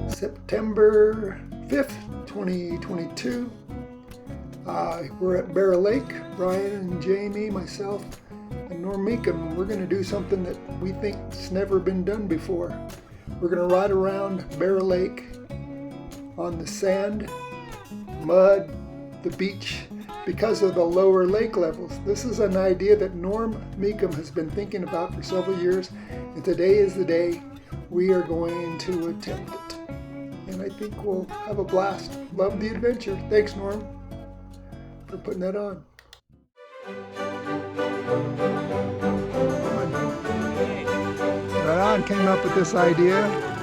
September 5th, 2022. We're at Bear Lake, Bryan and Jaime, myself, and Norm Meacham. We're going to do something that we think's never been done before. We're going to ride around Bear Lake on the sand, mud, the beach, because of the lower lake levels. This is an idea that Norm Meacham has been thinking about for several years, and today is the day we are going to attempt it. And I think we'll have a blast. Love the adventure. Thanks, Norm, for putting that on. Right on, came up with this idea.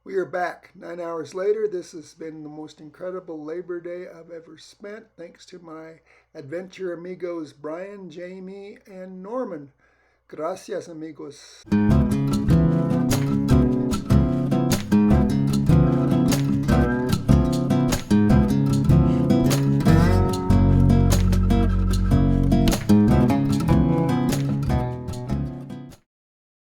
We are back 9 hours later. This has been the most incredible Labor Day I've ever spent, thanks to my adventure amigos Bryan, Jaime, and Norman. Gracias, amigos.